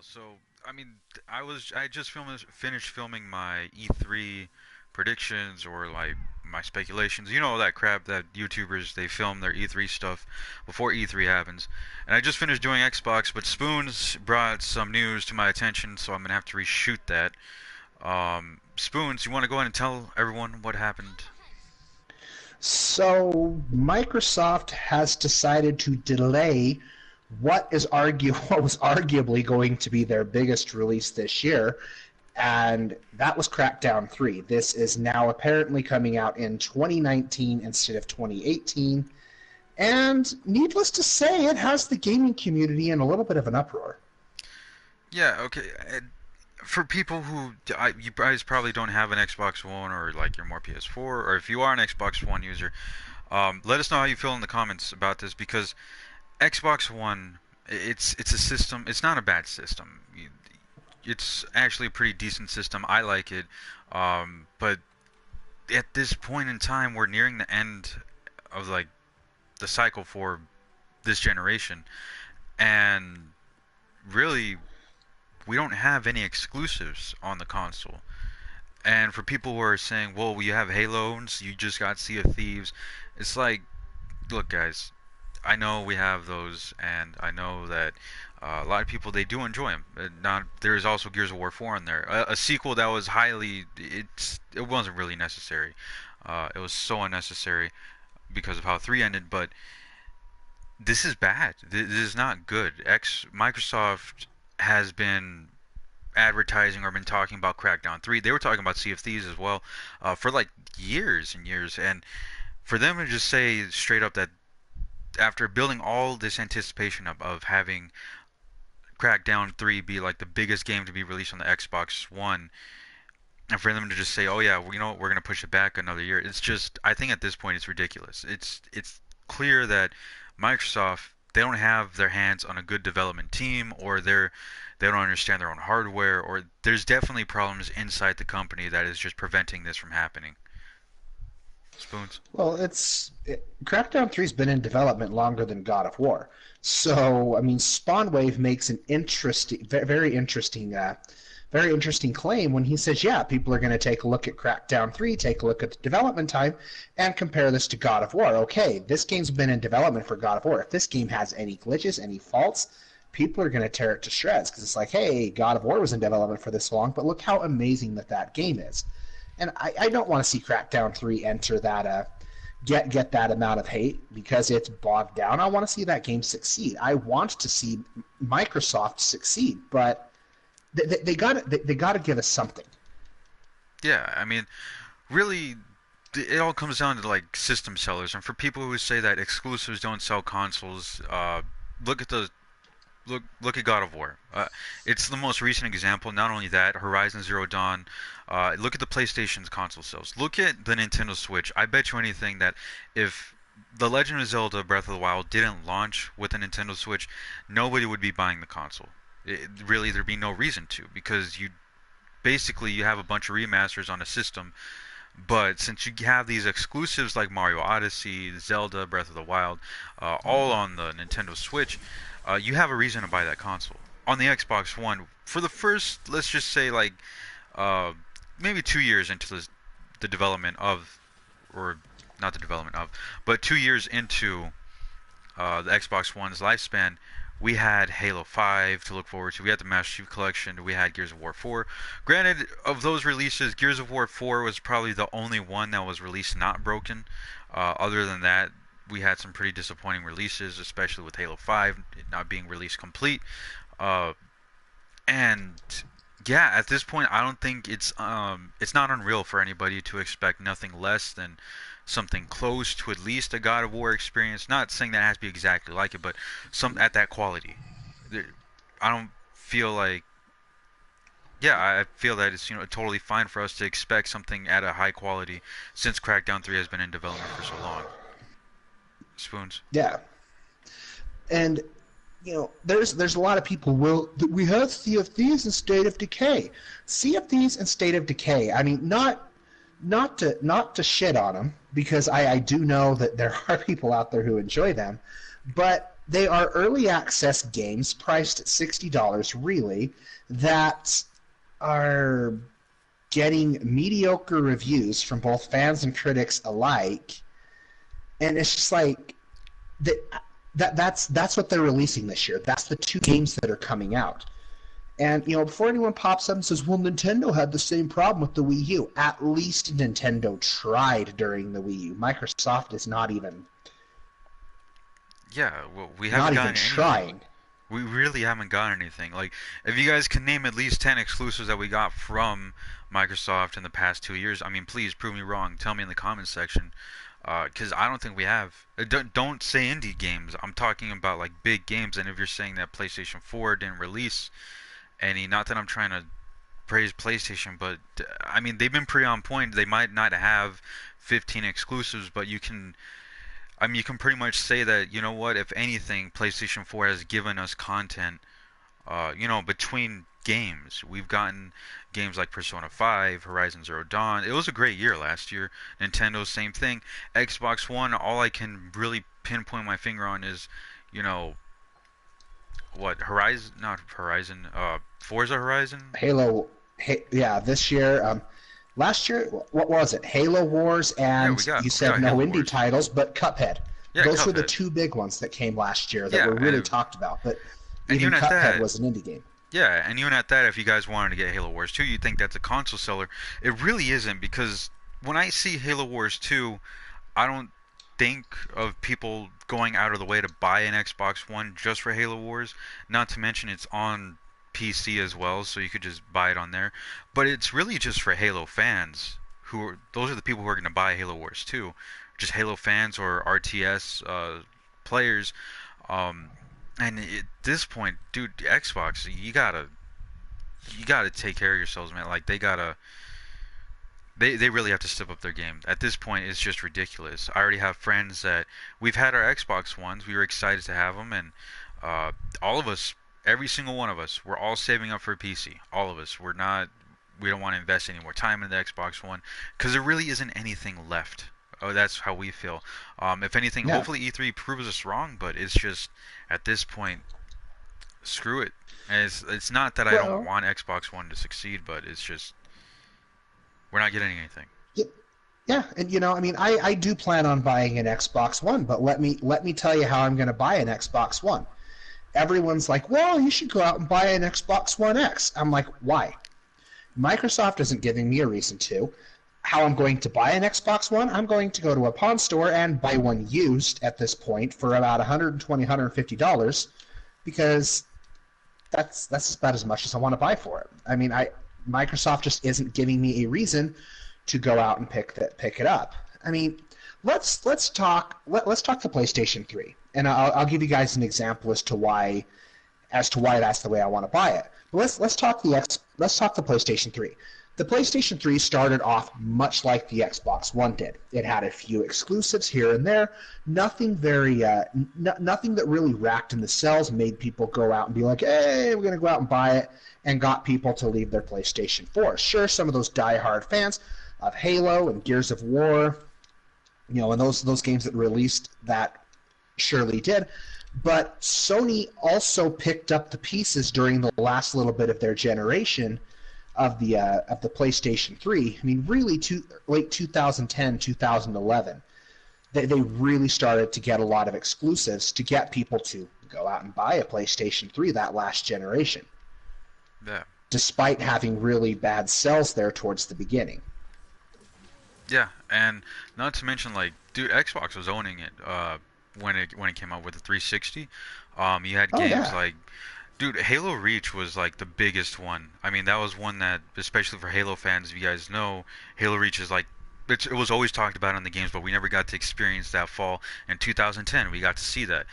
So, I mean, I just finished filming my E3 predictions or like my speculations. You know all that crap that YouTubers they film their E3 stuff before E3 happens. And I just finished doing Xbox, but Spoons brought some news to my attention, so I'm gonna have to reshoot that. Spoons, you want to go ahead and tell everyone what happened? So Microsoft has decided to delay what was arguably going to be their biggest release this year, and that was Crackdown 3. This is now apparently coming out in 2019 instead of 2018, and needless to say, it has the gaming community in a little bit of an uproar. Yeah, okay. For people you guys probably don't have an Xbox One or like you're more PS4, or if you are an Xbox One user, let us know how you feel in the comments about this because Xbox One, it's a system. It's not a bad system. It's actually a pretty decent system. I like it, but at this point in time, we're nearing the end of like the cycle for this generation, and really, we don't have any exclusives on the console. And for people who are saying, well, we have Halos, you just got Sea of Thieves, it's like, look, guys, I know we have those, and I know that a lot of people they do enjoy them. Not there is also Gears of War 4 in there, a sequel that was it wasn't really necessary. It was so unnecessary because of how 3 ended, but this is bad. This is not good. Microsoft has been advertising or been talking about Crackdown 3. They were talking about Sea of Thieves as well for like years and years. And for them to just say straight up that after building all this anticipation of having Crackdown 3 be like the biggest game to be released on the Xbox One, and for them to just say, "Oh yeah, well, you know what, we're gonna push it back another year," it's just I think at this point it's ridiculous. It's clear that Microsoft they don't have their hands on a good development team, or they don't understand their own hardware, or there's definitely problems inside the company that is just preventing this from happening. Spoons. Well, Crackdown 3's been in development longer than God of War. So, I mean, Spawnwave makes an very interesting claim when he says, yeah, people are going to take a look at Crackdown 3, take a look at the development time, and compare this to God of War. Okay, this game's been in development for God of War. If this game has any glitches, any faults, people are going to tear it to shreds because it's like, hey, God of War was in development for this long, but look how amazing that game is. And I don't want to see Crackdown 3 enter that get that amount of hate because it's bogged down. I want to see that game succeed. I want to see Microsoft succeed, but they got to give us something. Yeah, I mean, really, it all comes down to like system sellers, and for people who say that exclusives don't sell consoles, look at the look at God of War. It's the most recent example. Not only that, Horizon Zero Dawn. Look at the PlayStation's console sales. Look at the Nintendo Switch. I bet you anything that if The Legend of Zelda Breath of the Wild didn't launch with a Nintendo Switch, nobody would be buying the console. Really, there'd be no reason to because you have a bunch of remasters on a system. But since you have these exclusives like Mario Odyssey, Zelda, Breath of the Wild, all on the Nintendo Switch, you have a reason to buy that console. On the Xbox One, for the first, let's just say like uh, maybe 2 years into the development of, or not the development of, but 2 years into the Xbox One's lifespan, we had Halo 5 to look forward to. We had the Master Chief Collection. We had Gears of War 4. Granted, of those releases, Gears of War 4 was probably the only one that was released not broken. Other than that, we had some pretty disappointing releases, especially with Halo 5 not being released complete. Uh, and yeah, at this point, I don't think it's not unreal for anybody to expect nothing less than something close to at least a God of War experience. Not saying that it has to be exactly like it, but some at that quality. I don't feel like yeah, I feel that it's totally fine for us to expect something at a high quality since Crackdown 3 has been in development for so long. Spoons. Yeah, and there's a lot of people will we have Sea of Thieves and State of Decay. Sea of Thieves and State of Decay. I mean, not to shit on them because I do know that there are people out there who enjoy them, but they are early access games priced at $60, really, that are getting mediocre reviews from both fans and critics alike. And it's just like that, that's what they're releasing this year. That's the two games that are coming out. And before anyone pops up and says, "Well, Nintendo had the same problem with the Wii U," at least Nintendo tried during the Wii U. Microsoft is Yeah, well, we not haven't even gotten anything. trying. We really haven't gotten anything. Like, if you guys can name at least 10 exclusives that we got from Microsoft in the past 2 years, I mean, please prove me wrong. Tell me in the comments section. Because I don't think we have. Don't say indie games. I'm talking about like big games. And if you're saying that PlayStation 4 didn't release any, not that I'm trying to praise PlayStation, but I mean they've been pretty on point. They might not have 15 exclusives, but I mean, you can pretty much say that, you know what, if anything, PlayStation 4 has given us content, between games. We've gotten games like Persona 5, Horizon Zero Dawn. It was a great year last year. Nintendo, same thing. Xbox One, all I can really pinpoint my finger on is, you know, Horizon, not Horizon, Forza Horizon? Halo, yeah, this year. Last year, what was it? Halo Wars, Yeah, and you we got said no Halo indie Wars. titles, but Cuphead. Yeah, Those were the Cuphead. two big ones that came last year that Yeah, were really talked about. But and even even at Cuphead that, was an indie game. yeah, and even at that, if you guys wanted to get Halo Wars 2, you'd think that's a console seller. It really isn't because when I see Halo Wars 2, I don't think of people going out of the way to buy an Xbox One just for Halo Wars. Not to mention it's on PC as well, so you could just buy it on there. But it's really just for Halo fans those are the people who are going to buy Halo Wars 2. Just Halo fans or RTS players. Um, and at this point, dude, Xbox, you gotta take care of yourselves, man. Like they really have to step up their game. At this point, it's just ridiculous. I already have friends that we've had our Xbox Ones. We were excited to have them, and all of us, every single one of us, we're all saving up for a PC. All of us. We're not. We don't want to invest any more time in the Xbox One because there really isn't anything left. Oh, that's how we feel. If anything, Yeah. hopefully E3 proves us wrong, but it's just at this point, screw it. And it's not that I don't Well, want Xbox One to succeed, but it's just we're not getting anything. y- yeah, and I mean, I do plan on buying an Xbox One, but let me tell you how I'm going to buy an Xbox One. Everyone's like, "Well, you should go out and buy an Xbox One X." I'm like, "Why?" Microsoft isn't giving me a reason to. How I'm going to buy an Xbox One? I'm going to go to a pawn store and buy one used at this point for about $120, $150 because that's about as much as I want to buy for it. I mean, Microsoft just isn't giving me a reason to go out and pick it up. I mean, let's talk the PlayStation 3, and I'll give you guys an example as to why that's the way I want to buy it. But let's talk the PlayStation 3. The PlayStation 3 started off much like the Xbox One did. It had a few exclusives here and there, nothing nothing that really racked in the cells, made people go out and be like, "Hey, we're going to go out and buy it," and got people to leave their PlayStation 4. Sure, some of those die-hard fans of Halo and Gears of War, and those games that released that surely did. But Sony also picked up the pieces during the last little bit of their generation of the PlayStation 3. I mean, really, late 2010, 2011, they really started to get a lot of exclusives to get people to go out and buy a PlayStation 3 that last generation, Yeah, despite having really bad sales there towards the beginning. yeah, and not to mention like, dude, Xbox was owning it when it came out with the 360. You had Oh games yeah, like, dude, Halo Reach was like the biggest one. I mean, that was one that, especially for Halo fans, if you guys know, Halo Reach is like, it was always talked about in the games, but we never got to experience that fall. In 2010, we got to see that.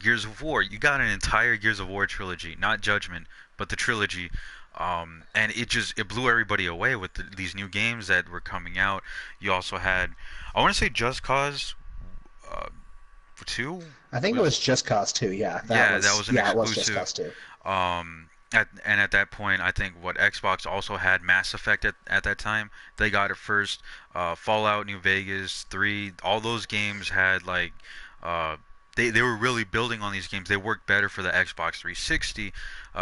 Gears of War, you got an entire Gears of War trilogy, not Judgment, but the trilogy. And it blew everybody away with these new games that were coming out. You also had, I want to say Just Cause uh, 2 I think it was, was Just Cause 2. Yeah, yeah, that was an it was Just exclusive. Cause 2. And at that point, I think what Xbox also had Mass Effect at that time. They got it first. Fallout New Vegas 3, all those games had like they were really building on these games. They worked better for the Xbox 360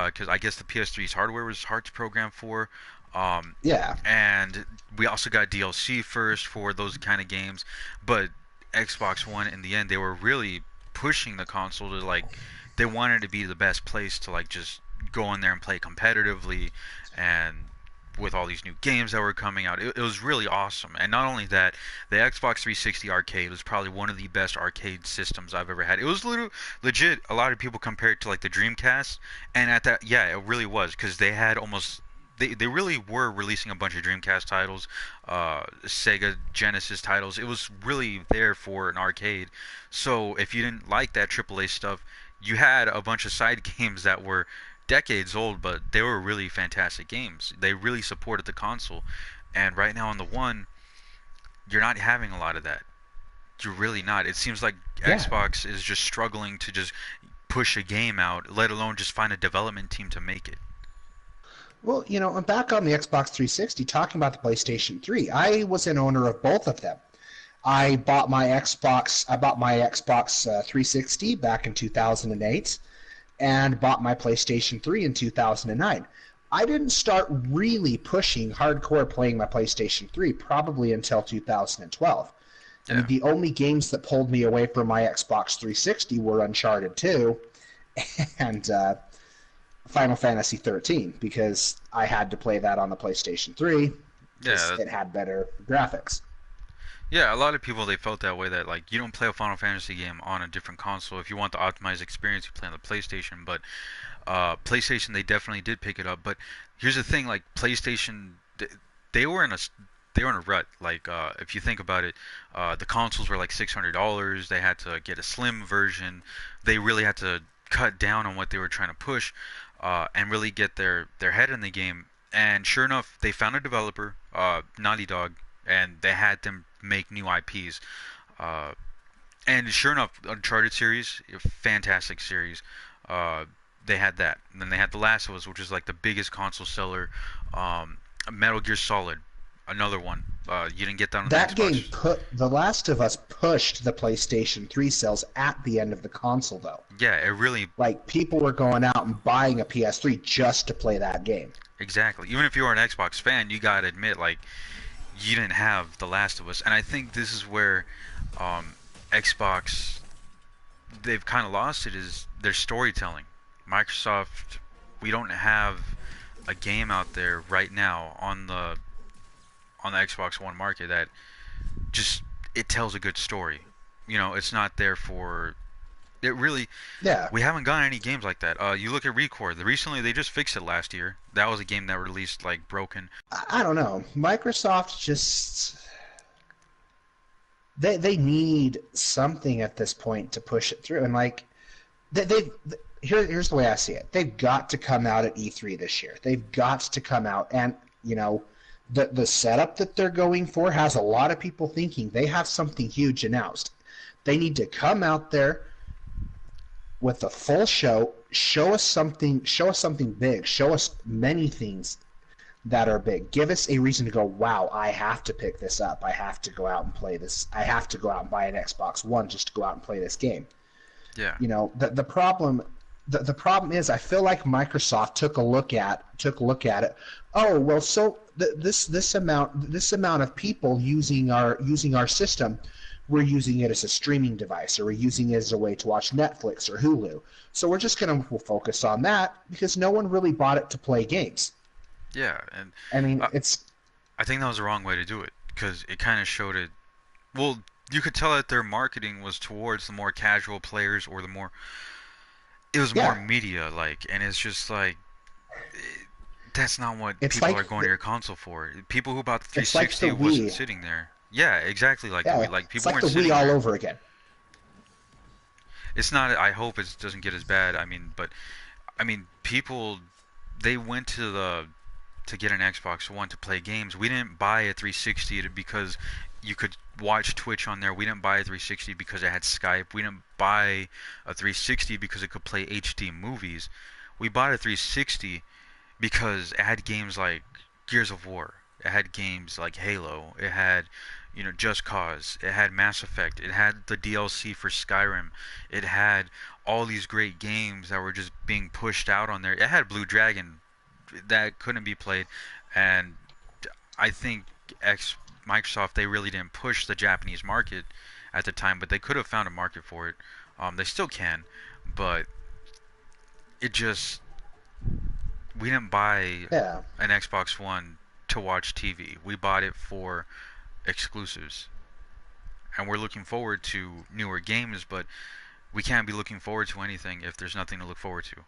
because I guess the PS3's hardware was hard to program for. Um, Yeah, and we also got DLC first for those kind of games, but Xbox One in the end they were really pushing the console to like they wanted to be the best place to like just go in there and play competitively and with all these new games that were coming out. It was really awesome. And not only that, the Xbox 360 arcade was probably one of the best arcade systems I've ever had. It was legit. A lot of people compare it to like the Dreamcast, and at that, yeah, it really was because they had almost. They really were releasing a bunch of Dreamcast titles, Sega Genesis titles. It was really there for an arcade. So if you didn't like that AAA stuff, you had a bunch of side games that were decades old, but they were really fantastic games. They really supported the console. And right now on the One, you're not having a lot of that. You're really not. It seems like yeah. Xbox is just struggling to just push a game out, let alone just find a development team to make it. Well, I'm back on the Xbox 360 talking about the PlayStation 3. I was an owner of both of them. I bought my Xbox 360 back in 2008 and bought my PlayStation 3 in 2009. I didn't start really pushing hardcore playing my PlayStation 3 probably until 2012. I mean, Yeah. the only games that pulled me away from my Xbox 360 were Uncharted 2 and Final Fantasy 13 because I had to play that on the PlayStation 3 because Yeah, it had better graphics. yeah, a lot of people they felt that way that like you don't play a Final Fantasy game on a different console. If you want the optimized experience, you play on the PlayStation. But PlayStation they definitely did pick it up. But here's the thing, like PlayStation, they were in a they were in a rut. Like if you think about it, the consoles were like $600. They had to get a slim version. They really had to cut down on what they were trying to push, and really get their head in the game. And sure enough, they found a developer, Naughty Dog, and they had them make new IPs. Uh, and sure enough, Uncharted series, a fantastic series. Uh, they had that. And then they had The Last of Us, which is like the biggest console seller. Metal Gear Solid, another one. You didn't get that on the That game Xbox. put The Last of Us pushed the PlayStation 3 sales at the end of the console though. Yeah, it really Like people were going out and buying a PS3 just to play that game. exactly. Even if you were an Xbox fan, you gotta admit like you didn't have The Last of Us, and I think this is where um, Xbox they've kind of lost it is their storytelling. Microsoft, we don't have a game out there right now on the Xbox One market that just it tells a good story. It's not there for it really. Yeah, We haven't gotten any games like that. You look at Record. Recently, they just fixed it last year. That was a game that released like broken. I don't know. Microsoft just they need something at this point to push it through, and like they here's the way I see it. They've got to come out at E3 this year. They've got to come out, and the setup that they're going for has a lot of people thinking they have something huge announced. They need to come out there with a full show, show us something big, show us many things that are big. Give us a reason to go, wow, I have to pick this up. I have to go out and play this. I have to go out and buy an Xbox One just to go out and play this game. Yeah, The problem the problem is I feel like Microsoft took a look at it. Oh well, so this amount of people using our system, we're using it as a streaming device, or we're using it as a way to watch Netflix or Hulu. So we're just going to focus on that because no one really bought it to play games. yeah, and I mean, uh, it's I think that was the wrong way to do it because it kind of showed it. Well, you could tell that their marketing was towards the more casual players or the more. It was more yeah, media like, and it's just like that's not what it's people are like going to your console for. People who bought the it's like 360 the wasn't Wii. sitting there. Yeah, exactly like the Yeah, Wii. Like it's people like weren't the Wii sitting all there. over again. It's not. I hope it doesn't get as bad. I mean, but I mean, people they went to get an Xbox One to play games. We didn't buy a 360 because you could watch Twitch on there. We didn't buy a 360 because it had Skype. We didn't buy a 360 because it could play HD movies. We bought a 360 because it had games like Gears of War. It had games like Halo. It had Just Cause. It had Mass Effect. It had the DLC for Skyrim. It had all these great games that were just being pushed out on there. It had Blue Dragon that couldn't be played, and I think X Microsoft, they really didn't push the Japanese market at the time, but they could have found a market for it. They still can, but it just we didn't buy Yeah. an Xbox One to watch TV. We bought it for exclusives, and we're looking forward to newer games, but we can't be looking forward to anything if there's nothing to look forward to.